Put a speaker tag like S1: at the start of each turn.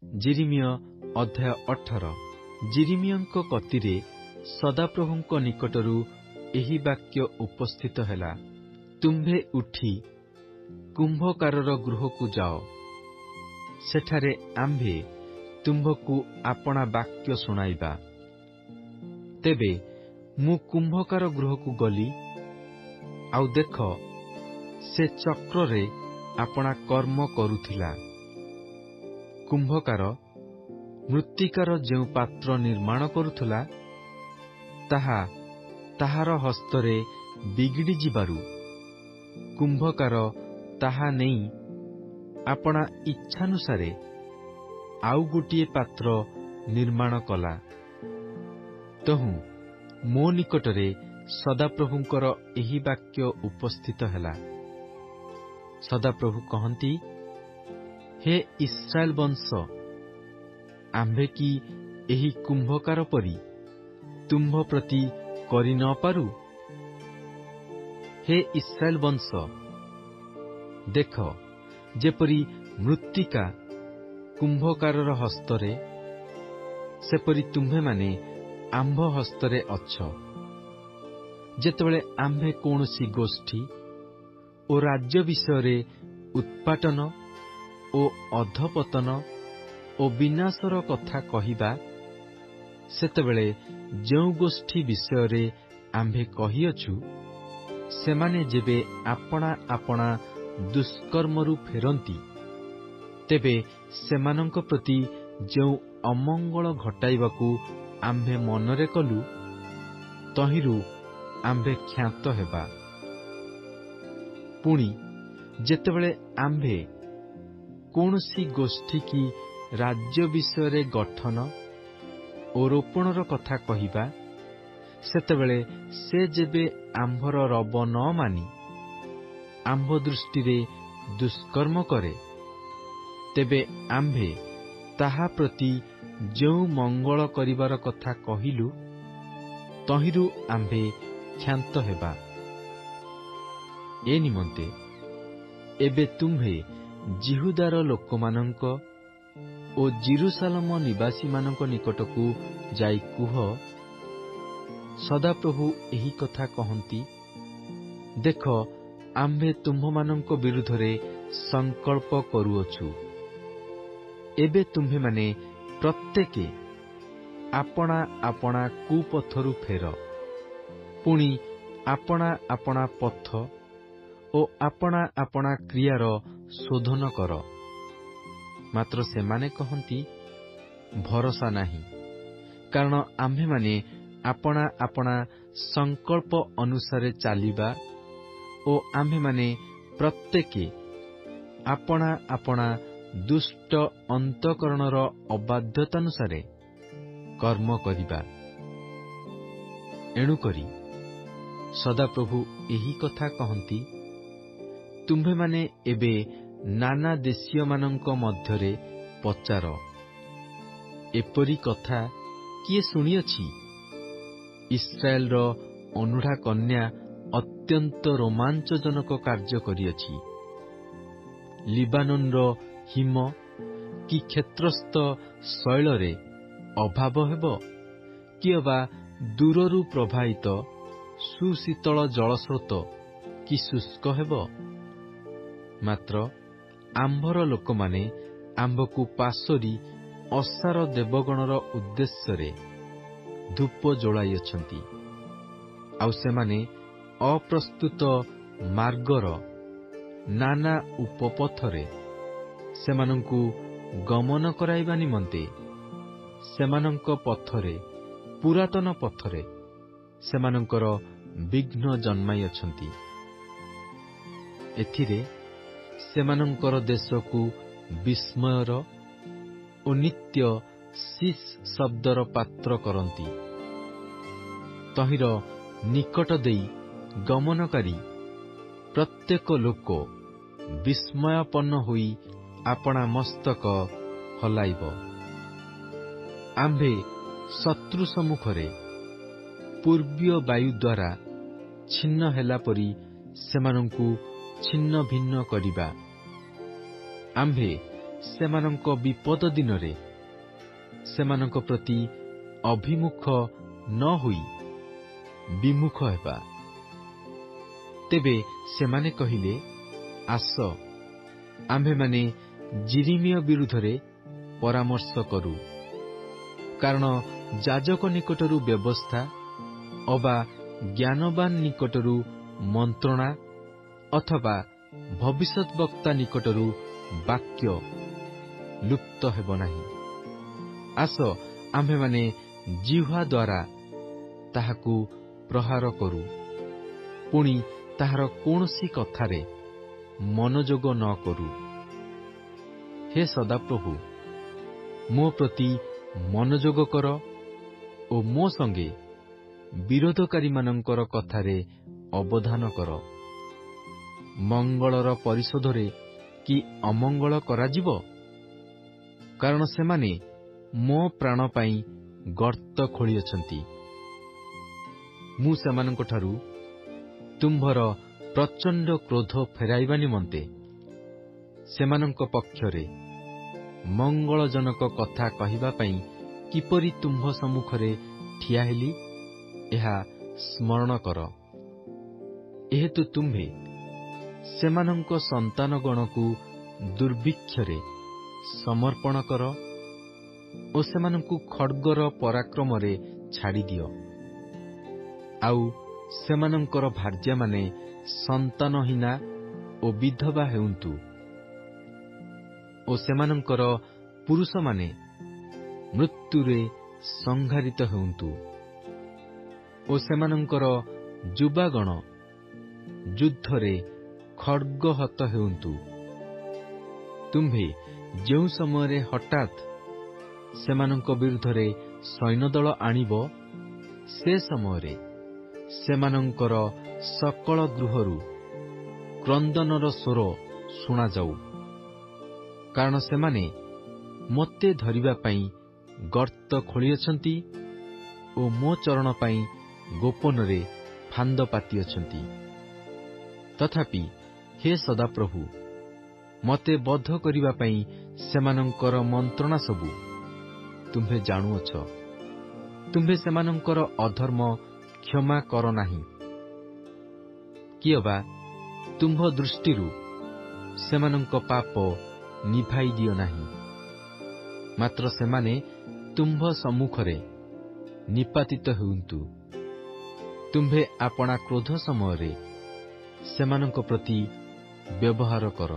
S1: ଯିରିମିୟ ଅଧ୍ୟାୟ 18। ଯିରିମିୟଙ୍କ କତିରେ ସଦାପ୍ରଭୁଙ୍କ ନିକଟରୁ ଏହି ବାକ୍ୟ ଉପସ୍ଥିତ ହେଲା, ତୁମ୍ଭେ ଉଠି କୁମ୍ଭକାରର ଗୃହକୁ ଯାଅ, ସେଠାରେ ଆମ୍ଭେ ତୁମ୍ଭକୁ ଆପଣା ବାକ୍ୟ ଶୁଣାଇବା। ତେବେ ମୁଁ କୁମ୍ଭକାର ଗୃହକୁ ଗଲି, ଆଉ ଦେଖ, ସେ ଚକ୍ରରେ ଆପଣା କର୍ମ କରୁଥିଲା। କୁମ୍ଭକାର ମୃତ୍ତିକାର ଯେଉଁ ପାତ୍ର ନିର୍ମାଣ କରୁଥିଲା, ତାହା ତାହାର ହସ୍ତରେ ବିଗିଡ଼ି ଯିବାରୁ କୁମ୍ଭକାର ତାହା ନେଇ ଆପଣା ଇଚ୍ଛାନୁସାରେ ଆଉ ଗୋଟିଏ ପାତ୍ର ନିର୍ମାଣ କଲା। ତହୁଁ ମୋ ନିକଟରେ ସଦାପ୍ରଭୁଙ୍କର ଏହି ବାକ୍ୟ ଉପସ୍ଥିତ ହେଲା। ସଦାପ୍ରଭୁ କହନ୍ତି, ହେ ଇସ୍ରାଏଲ ବଂଶ, ଆମ୍ଭେ କି ଏହି କୁମ୍ଭକାର ପରି ତୁମ୍ଭ ପ୍ରତି କରି ନ ପାରୁ? ହେ ଇସ୍ରାଏଲ ବଂଶ, ଦେଖ, ଯେପରି ମୃତ୍ତିକା କୁମ୍ଭକାରର ହସ୍ତରେ, ସେପରି ତୁମ୍ଭେମାନେ ଆମ୍ଭ ହସ୍ତରେ ଅଛ। ଯେତେବେଳେ ଆମ୍ଭେ କୌଣସି ଗୋଷ୍ଠୀ ଓ ରାଜ୍ୟ ବିଷୟରେ ଉତ୍ପାଟନ ଓ ଅଧପତନ ଓ ବିନାଶର କଥା କହିବା, ସେତେବେଳେ ଯେଉଁ ଗୋଷ୍ଠୀ ବିଷୟରେ ଆମ୍ଭେ କହିଅଛୁ, ସେମାନେ ଯେବେ ଆପଣା ଆପଣା ଦୁଷ୍କର୍ମରୁ ଫେରନ୍ତି, ତେବେ ସେମାନଙ୍କ ପ୍ରତି ଯେଉଁ ଅମଙ୍ଗଳ ଘଟାଇବାକୁ ଆମ୍ଭେ ମନରେ କଲୁ, ତହିଁରୁ ଆମ୍ଭେ କ୍ଷାନ୍ତ ହେବା। ପୁଣି ଯେତେବେଳେ ଆମ୍ଭେ କୌଣସି ଗୋଷ୍ଠୀ କି ରାଜ୍ୟ ବିଷୟରେ ଗଠନ ଓ ରୋପଣର କଥା କହିବା, ସେତେବେଳେ ସେ ଯେବେ ଆମ୍ଭର ରବ ନ ମାନି ଆମ୍ଭ ଦୃଷ୍ଟିରେ ଦୁଷ୍କର୍ମ କରେ, ତେବେ ଆମ୍ଭେ ତାହା ପ୍ରତି ଯେଉଁ ମଙ୍ଗଳ କରିବାର କଥା କହିଲୁ, ତହିଁରୁ ଆମ୍ଭେ କ୍ଷାନ୍ତ ହେବା। ଏ ନିମନ୍ତେ ଏବେ ତୁମ୍ଭେ ଜିହୁଦାର ଲୋକମାନଙ୍କ ଓ ଜିରୁସାଲମ ନିବାସୀମାନଙ୍କ ନିକଟକୁ ଯାଇ କୁହ, ସଦାପ୍ରଭୁ ଏହି କଥା କହନ୍ତି, ଦେଖ, ଆମ୍ଭେ ତୁମ୍ଭମାନଙ୍କ ବିରୁଦ୍ଧରେ ସଂକଳ୍ପ କରୁଅଛୁ। ଏବେ ତୁମ୍ଭେମାନେ ପ୍ରତ୍ୟେକେ ଆପଣା ଆପଣା କୁପଥରୁ ଫେର, ପୁଣି ଆପଣା ଆପଣା ପଥ ଓ ଆପଣା ଆପଣା କ୍ରିୟାର ଶୋଧନ କର। ମାତ୍ର ସେମାନେ କହନ୍ତି, ଭରସା ନାହିଁ, କାରଣ ଆମ୍ଭେମାନେ ଆପଣା ଆପଣା ସଂକଳ୍ପ ଅନୁସାରେ ଚାଲିବା ଓ ଆମ୍ଭେମାନେ ପ୍ରତ୍ୟେକେ ଆପଣା ଆପଣା ଦୁଷ୍ଟ ଅନ୍ତଃକରଣର ଅବାଧ୍ୟତାନୁସାରେ କର୍ମ କରିବା। ଏଣୁକରି ସଦାପ୍ରଭୁ ଏହି କଥା କହନ୍ତି, ତୁମ୍ଭେମାନେ ଏବେ ନାନା ଦେଶୀୟମାନଙ୍କ ମଧ୍ୟରେ ପଚାର, ଏପରି କଥା କିଏ ଶୁଣିଅଛି? ଇସ୍ରାଏଲର ଅନୁଢ଼ା କନ୍ୟା ଅତ୍ୟନ୍ତ ରୋମାଞ୍ଚଜନକ କାର୍ଯ୍ୟ କରିଅଛି। ଲିବାନୋନର ହିମ କି କ୍ଷେତ୍ରସ୍ଥ ଶୈଳରେ ଅଭାବ ହେବ, କି ଅବା ଦୂରରୁ ପ୍ରବାହିତ ସୁଶୀତଳ ଜଳସ୍ରୋତ କି ଶୁଷ୍କ ହେବ? ମାତ୍ର ଆମ୍ଭର ଲୋକମାନେ ଆମ୍ଭକୁ ପାଶୋରି ଅସାର ଦେବଗଣର ଉଦ୍ଦେଶ୍ୟରେ ଧୂପ ଜଳାଇଅଛନ୍ତି, ଆଉ ସେମାନେ ଅପ୍ରସ୍ତୁତ ମାର୍ଗର ନାନା ଉପପଥରେ ସେମାନଙ୍କୁ ଗମନ କରାଇବା ନିମନ୍ତେ ସେମାନଙ୍କ ପଥରେ, ପୁରାତନ ପଥରେ ସେମାନଙ୍କର ବିଘ୍ନ ଜନ୍ମାଇଅଛନ୍ତି। ଏଥିରେ ସେମାନଙ୍କର ଦେଶକୁ ବିସ୍ମୟର ଓ ନିତ୍ୟ ଶିସ୍ ଶବ୍ଦର ପାତ୍ର କରନ୍ତି। ତହିଁର ନିକଟ ଦେଇ ଗମନକାରୀ ପ୍ରତ୍ୟେକ ଲୋକ ବିସ୍ମୟାପନ୍ନ ହୋଇ ଆପଣା ମସ୍ତକ ହଲାଇବ। ଆମ୍ଭେ ଶତ୍ରୁ ସମ୍ମୁଖରେ ପୂର୍ବୀୟ ବାୟୁ ଦ୍ୱାରା ଛିନ୍ନ ହେଲା ପରି ସେମାନଙ୍କୁ ଛିନ୍ନ ଭିନ୍ନ କରିବା। ଆମ୍ଭେ ସେମାନଙ୍କ ବିପଦ ଦିନରେ ସେମାନଙ୍କ ପ୍ରତି ଅଭିମୁଖ ନ ହୋଇ ବିମୁଖ ହେବା। ତେବେ ସେମାନେ କହିଲେ, ଆସ, ଆମ୍ଭେମାନେ ଯିରିମିୟ ବିରୁଦ୍ଧରେ ପରାମର୍ଶ କରୁ। କାରଣ ଯାଜକ ନିକଟରୁ ବ୍ୟବସ୍ଥା ଅବା ଜ୍ଞାନବାନ ନିକଟରୁ ମନ୍ତ୍ରଣା ଅଥବା ଭବିଷ୍ୟତ୍ ବକ୍ତା ନିକଟରୁ ବାକ୍ୟ ଲୁପ୍ତ ହେବ ନାହିଁ। ଆସ, ଆମ୍ଭେମାନେ ଜିହ୍ୱା ଦ୍ୱାରା ତାହାକୁ ପ୍ରହାର କରୁ, ପୁଣି ତାହାର କୌଣସି କଥାରେ ମନୋଯୋଗ ନ କରୁ। ହେ ସଦାପ୍ରଭୁ, ମୋ ପ୍ରତି ମନୋଯୋଗ କର ଓ ମୋ ସଙ୍ଗେ ବିରୋଧକାରୀମାନଙ୍କର କଥାରେ ଅବଧାନ କର। ମଙ୍ଗଳର ପରିଶୋଧରେ କି ଅମଙ୍ଗଳ କରାଯିବ? କାରଣ ସେମାନେ ମୋ ପ୍ରାଣ ପାଇଁ ଗର୍ତ୍ତ ଖୋଳିଅଛନ୍ତି। ମୁଁ ସେମାନଙ୍କଠାରୁ ତୁମ୍ଭର ପ୍ରଚଣ୍ଡ କ୍ରୋଧ ଫେରାଇବା ନିମନ୍ତେ ସେମାନଙ୍କ ପକ୍ଷରେ ମଙ୍ଗଳଜନକ କଥା କହିବା ପାଇଁ କିପରି ତୁମ୍ଭ ସମ୍ମୁଖରେ ଠିଆ ହେଲି, ଏହା ସ୍ମରଣ କର। ଏହେତୁ ତୁମ୍ଭେ ସେମାନଙ୍କ ସନ୍ତାନଗଣକୁ ଦୁର୍ଭିକ୍ଷରେ ସମର୍ପଣ କର ଓ ସେମାନଙ୍କୁ ଖଡ୍ଗର ପରାକ୍ରମରେ ଛାଡ଼ିଦିଅ। ଆଉ ସେମାନଙ୍କର ଭାର୍ଯ୍ୟାମାନେ ସନ୍ତାନହୀନା ଓ ବିଧବା ହେଉନ୍ତୁ ଓ ସେମାନଙ୍କର ପୁରୁଷମାନେ ମୃତ୍ୟୁରେ ସଂହାରିତ ହେଉନ୍ତୁ ଓ ସେମାନଙ୍କର ଯୁବାଗଣ ଯୁଦ୍ଧରେ ଖଡ୍ଗହତ ହେଉନ୍ତୁ। ତୁମ୍ଭେ ଯେଉଁ ସମୟରେ ହଠାତ୍ ସେମାନଙ୍କ ବିରୁଦ୍ଧରେ ସୈନ୍ୟଦଳ ଆଣିବ, ସେ ସମୟରେ ସେମାନଙ୍କର ସକଳ ଗୃହରୁ କ୍ରନ୍ଦନର ସ୍ୱର ଶୁଣାଯାଉ। କାରଣ ସେମାନେ ମୋତେ ଧରିବା ପାଇଁ ଗର୍ତ୍ତ ଖୋଳିଅଛନ୍ତି ଓ ମୋ ଚରଣ ପାଇଁ ଗୋପନରେ ଫାନ୍ଦ ପାତିଅଛନ୍ତି। ତଥାପି ହେ ସଦାପ୍ରଭୁ, ମୋତେ ବଧ କରିବା ପାଇଁ ସେମାନଙ୍କର ମନ୍ତ୍ରଣା ସବୁ ତୁମ୍ଭେ ଜାଣୁଅଛ। ତୁମ୍ଭେ ସେମାନଙ୍କର ଅଧର୍ମ କ୍ଷମା କର ନାହିଁ। କିଏ ବା ତୁମ୍ଭ ଦୃଷ୍ଟିରୁ ସେମାନଙ୍କ ପାପ ନିଭାଇ ଦିଅ ନାହିଁ। ମାତ୍ର ସେମାନେ ତୁମ୍ଭ ସମ୍ମୁଖରେ ନିପାତିତ ହେଉନ୍ତୁ। ତୁମ୍ଭେ ଆପଣା କ୍ରୋଧ ସମୟରେ ସେମାନଙ୍କ ପ୍ରତି ବ୍ୟବହାର କର।